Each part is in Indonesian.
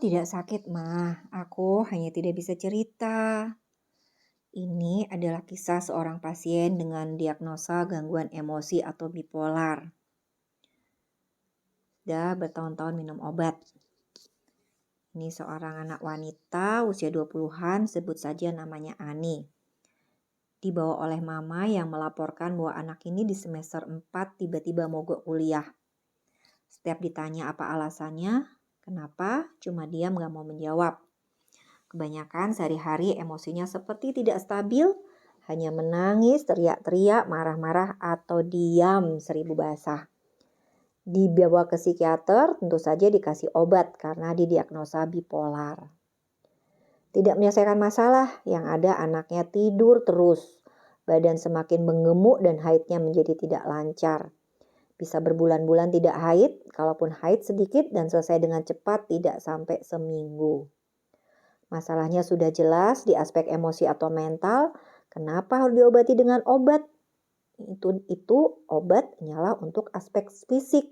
tidak sakit, Mah. Aku hanya tidak bisa cerita. Ini adalah kisah seorang pasien dengan diagnosa gangguan emosi atau bipolar. Sudah bertahun-tahun minum obat. Ini seorang anak wanita usia 20-an, sebut saja namanya Ani. Dibawa oleh mama yang melaporkan bahwa anak ini di semester 4 tiba-tiba mogok kuliah. Setiap ditanya apa alasannya, kenapa, cuma diam gak mau menjawab. Kebanyakan sehari-hari emosinya seperti tidak stabil, hanya menangis, teriak-teriak, marah-marah, atau diam 1000 bahasa. Dibawa ke psikiater, tentu saja dikasih obat karena didiagnosa bipolar. Tidak menyelesaikan masalah, yang ada anaknya tidur terus. Badan semakin menggemuk dan haidnya menjadi tidak lancar. Bisa berbulan-bulan tidak haid, kalaupun haid sedikit dan selesai dengan cepat tidak sampai seminggu. Masalahnya sudah jelas di aspek emosi atau mental. Kenapa harus diobati dengan obat? Itu obat hanyalah untuk aspek fisik.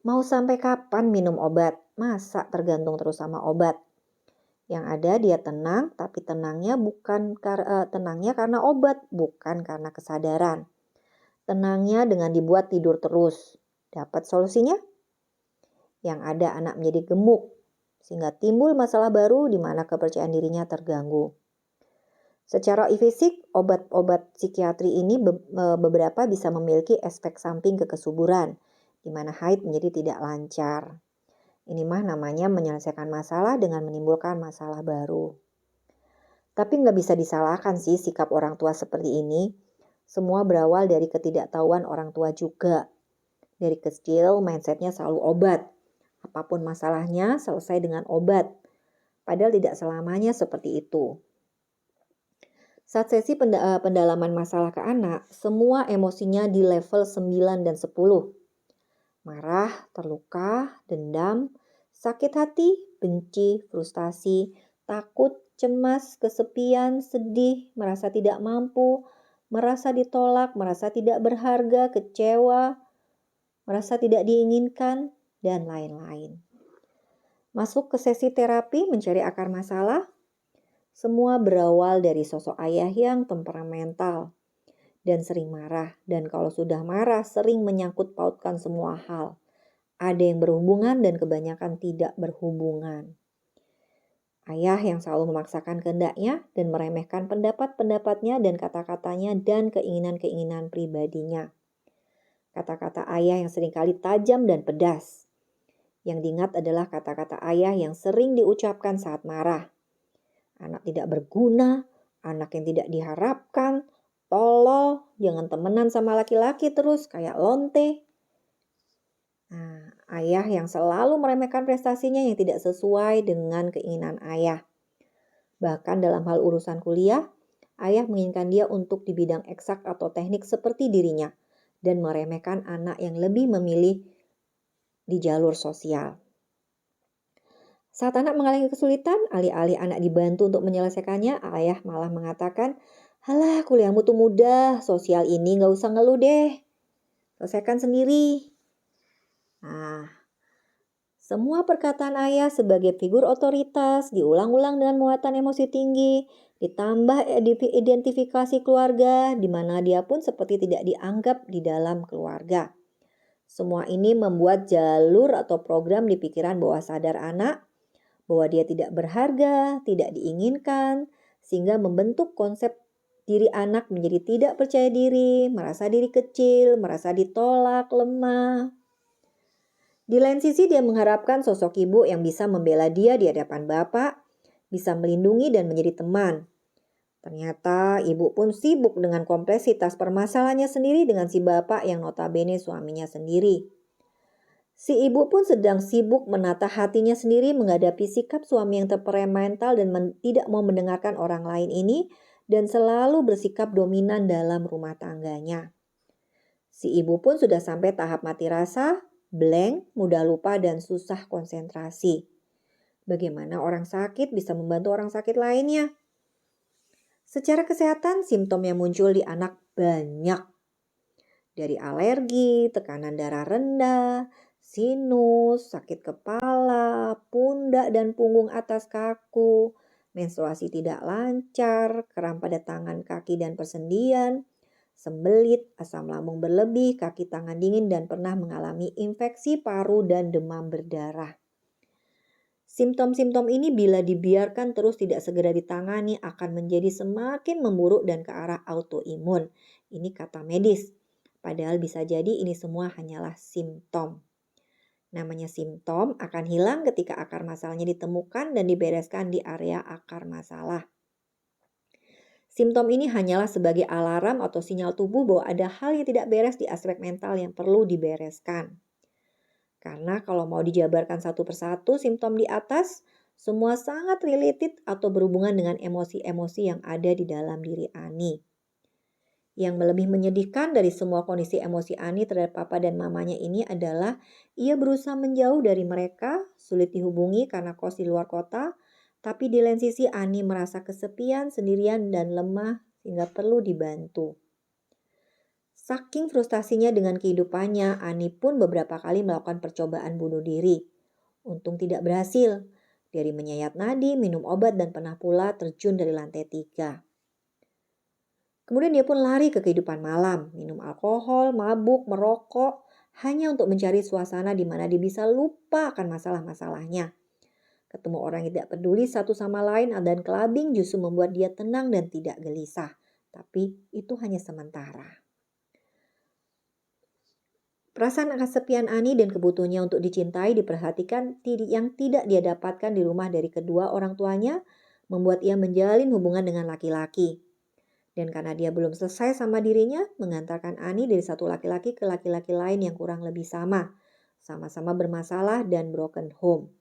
Mau sampai kapan minum obat? Masa tergantung terus sama obat? Yang ada dia tenang, tapi tenangnya karena obat, bukan karena kesadaran. Tenangnya dengan dibuat tidur terus. Dapat solusinya? Yang ada anak menjadi gemuk, sehingga timbul masalah baru di mana kepercayaan dirinya terganggu. Secara fisik, obat-obat psikiatri ini beberapa bisa memiliki efek samping kesuburan, di mana haid menjadi tidak lancar. Ini mah namanya menyelesaikan masalah dengan menimbulkan masalah baru. Tapi nggak bisa disalahkan sih sikap orang tua seperti ini. Semua berawal dari ketidaktahuan orang tua juga. Dari kecil mindsetnya selalu obat. Apapun masalahnya selesai dengan obat. Padahal tidak selamanya seperti itu. Saat sesi pendalaman masalah ke anak, semua emosinya di level 9 dan 10. Marah, terluka, dendam, sakit hati, benci, frustasi, takut, cemas, kesepian, sedih, merasa tidak mampu, merasa ditolak, merasa tidak berharga, kecewa, merasa tidak diinginkan, dan lain-lain. Masuk ke sesi terapi mencari akar masalah. Semua berawal dari sosok ayah yang temperamental dan sering marah. Dan kalau sudah marah sering menyangkut pautkan semua hal. Ada yang berhubungan dan kebanyakan tidak berhubungan. Ayah yang selalu memaksakan kehendaknya dan meremehkan pendapat-pendapatnya dan kata-katanya dan keinginan-keinginan pribadinya. Kata-kata ayah yang seringkali tajam dan pedas. Yang diingat adalah kata-kata ayah yang sering diucapkan saat marah. Anak tidak berguna, anak yang tidak diharapkan, tolol, jangan temenan sama laki-laki terus kayak lonte. Nah, ayah yang selalu meremehkan prestasinya yang tidak sesuai dengan keinginan ayah. Bahkan dalam hal urusan kuliah, ayah menginginkan dia untuk di bidang eksak atau teknik seperti dirinya dan meremehkan anak yang lebih memilih di jalur sosial. Saat anak mengalami kesulitan, alih-alih anak dibantu untuk menyelesaikannya, ayah malah mengatakan, "Halah, kuliahmu tuh mudah, sosial ini gak usah ngeluh deh, selesaikan sendiri." Nah, semua perkataan ayah sebagai figur otoritas diulang-ulang dengan muatan emosi tinggi, ditambah identifikasi keluarga, di mana dia pun seperti tidak dianggap di dalam keluarga. Semua ini membuat jalur atau program di pikiran bawah sadar anak, bahwa dia tidak berharga, tidak diinginkan, sehingga membentuk konsep diri anak menjadi tidak percaya diri, merasa diri kecil, merasa ditolak, lemah. Di lain sisi dia mengharapkan sosok ibu yang bisa membela dia di hadapan bapak, bisa melindungi dan menjadi teman. Ternyata ibu pun sibuk dengan kompleksitas permasalahannya sendiri dengan si bapak yang notabene suaminya sendiri. Si ibu pun sedang sibuk menata hatinya sendiri menghadapi sikap suami yang temperamental dan tidak mau mendengarkan orang lain ini dan selalu bersikap dominan dalam rumah tangganya. Si ibu pun sudah sampai tahap mati rasa, blank, mudah lupa dan susah konsentrasi. Bagaimana orang sakit bisa membantu orang sakit lainnya? Secara kesehatan, simptom yang muncul di anak banyak. Dari alergi, tekanan darah rendah, sinus, sakit kepala, pundak dan punggung atas kaku, menstruasi tidak lancar, kram pada tangan, kaki, dan persendian, sembelit, asam lambung berlebih, kaki tangan dingin, dan pernah mengalami infeksi paru dan demam berdarah. Simptom-simptom ini bila dibiarkan terus tidak segera ditangani akan menjadi semakin memburuk dan ke arah autoimun. Ini kata medis. Padahal bisa jadi ini semua hanyalah simptom. Namanya simptom akan hilang ketika akar masalahnya ditemukan dan dibereskan di area akar masalah. Simptom ini hanyalah sebagai alarm atau sinyal tubuh bahwa ada hal yang tidak beres di aspek mental yang perlu dibereskan. Karena kalau mau dijabarkan satu persatu simptom di atas, semua sangat related atau berhubungan dengan emosi-emosi yang ada di dalam diri Ani. Yang lebih menyedihkan dari semua kondisi emosi Ani terhadap papa dan mamanya ini adalah ia berusaha menjauh dari mereka, sulit dihubungi karena kos di luar kota, tapi di lain sisi Ani merasa kesepian, sendirian, dan lemah sehingga perlu dibantu. Saking frustasinya dengan kehidupannya, Ani pun beberapa kali melakukan percobaan bunuh diri. Untung tidak berhasil. Dari menyayat nadi, minum obat, dan pernah pula terjun dari lantai 3. Kemudian dia pun lari ke kehidupan malam, minum alkohol, mabuk, merokok, hanya untuk mencari suasana di mana dia bisa lupa akan masalah-masalahnya. Ketemu orang yang tidak peduli satu sama lain dan kelabing justru membuat dia tenang dan tidak gelisah. Tapi itu hanya sementara. Perasaan kesepian Ani dan kebutuhannya untuk dicintai, diperhatikan yang tidak dia dapatkan di rumah dari kedua orang tuanya membuat ia menjalin hubungan dengan laki-laki. Dan karena dia belum selesai sama dirinya, mengantarkan Ani dari satu laki-laki ke laki-laki lain yang kurang lebih sama. Sama-sama bermasalah dan broken home.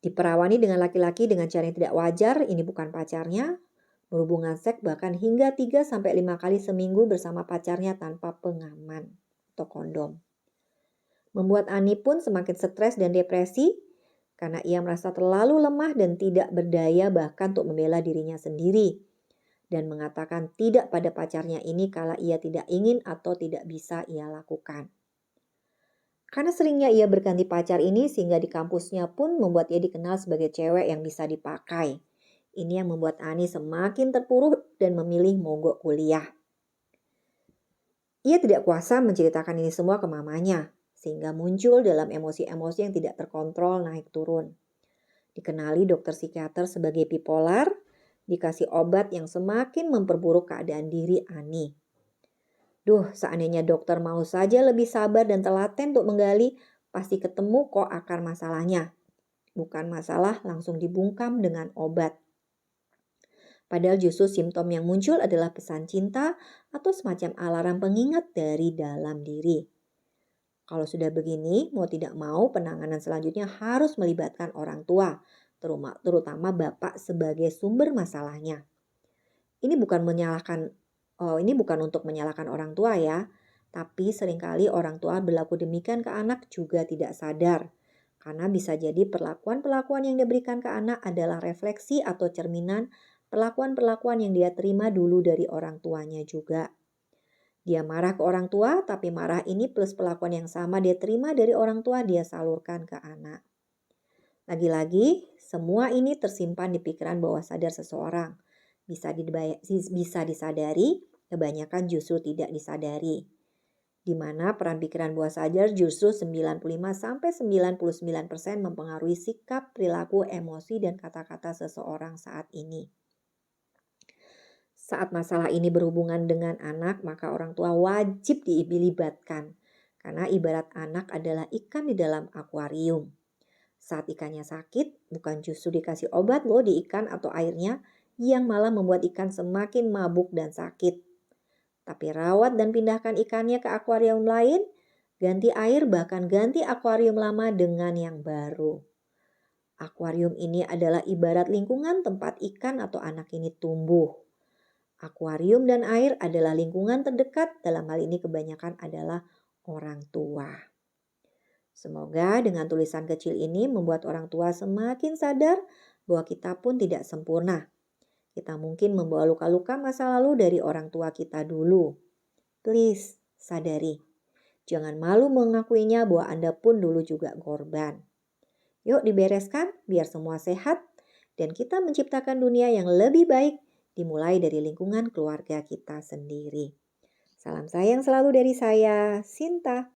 Diperawani dengan laki-laki dengan cara yang tidak wajar, ini bukan pacarnya. Berhubungan seks bahkan hingga 3-5 kali seminggu bersama pacarnya tanpa pengaman atau kondom. Membuat Ani pun semakin stres dan depresi karena ia merasa terlalu lemah dan tidak berdaya bahkan untuk membela dirinya sendiri. Dan mengatakan tidak pada pacarnya ini kala ia tidak ingin atau tidak bisa ia lakukan. Karena seringnya ia berganti pacar ini sehingga di kampusnya pun membuat ia dikenal sebagai cewek yang bisa dipakai. Ini yang membuat Ani semakin terpuruk dan memilih mogok kuliah. Ia tidak kuasa menceritakan ini semua ke mamanya, sehingga muncul dalam emosi-emosi yang tidak terkontrol naik turun. Dikenali dokter psikiater sebagai bipolar, dikasih obat yang semakin memperburuk keadaan diri Ani. Duh, seandainya dokter mau saja lebih sabar dan telaten untuk menggali, pasti ketemu kok akar masalahnya. Bukan masalah langsung dibungkam dengan obat. Padahal justru simptom yang muncul adalah pesan cinta atau semacam alarm pengingat dari dalam diri. Kalau sudah begini, mau tidak mau penanganan selanjutnya harus melibatkan orang tua, terutama bapak sebagai sumber masalahnya. Ini bukan untuk menyalahkan orang tua ya, tapi seringkali orang tua berlaku demikian ke anak juga tidak sadar. Karena bisa jadi perlakuan-perlakuan yang diberikan ke anak adalah refleksi atau cerminan perlakuan-perlakuan yang dia terima dulu dari orang tuanya juga. Dia marah ke orang tua, tapi marah ini plus perlakuan yang sama dia terima dari orang tua dia salurkan ke anak. Lagi-lagi, semua ini tersimpan di pikiran bawah sadar seseorang. Bisa disadari, kebanyakan justru tidak disadari. Di mana peran pikiran bawah sadar justru 95-99% mempengaruhi sikap, perilaku, emosi, dan kata-kata seseorang saat ini. Saat masalah ini berhubungan dengan anak, maka orang tua wajib dilibatkan. Karena ibarat anak adalah ikan di dalam akuarium. Saat ikannya sakit, bukan justru dikasih obat loh di ikan atau airnya, yang malah membuat ikan semakin mabuk dan sakit. Tapi rawat dan pindahkan ikannya ke akuarium lain, ganti air bahkan ganti akuarium lama dengan yang baru. Akuarium ini adalah ibarat lingkungan tempat ikan atau anak ini tumbuh. Akuarium dan air adalah lingkungan terdekat, dalam hal ini kebanyakan adalah orang tua. Semoga dengan tulisan kecil ini membuat orang tua semakin sadar bahwa kita pun tidak sempurna. Kita mungkin membawa luka-luka masa lalu dari orang tua kita dulu. Please, sadari. Jangan malu mengakuinya bahwa Anda pun dulu juga korban. Yuk dibereskan biar semua sehat dan kita menciptakan dunia yang lebih baik dimulai dari lingkungan keluarga kita sendiri. Salam sayang selalu dari saya, Sinta.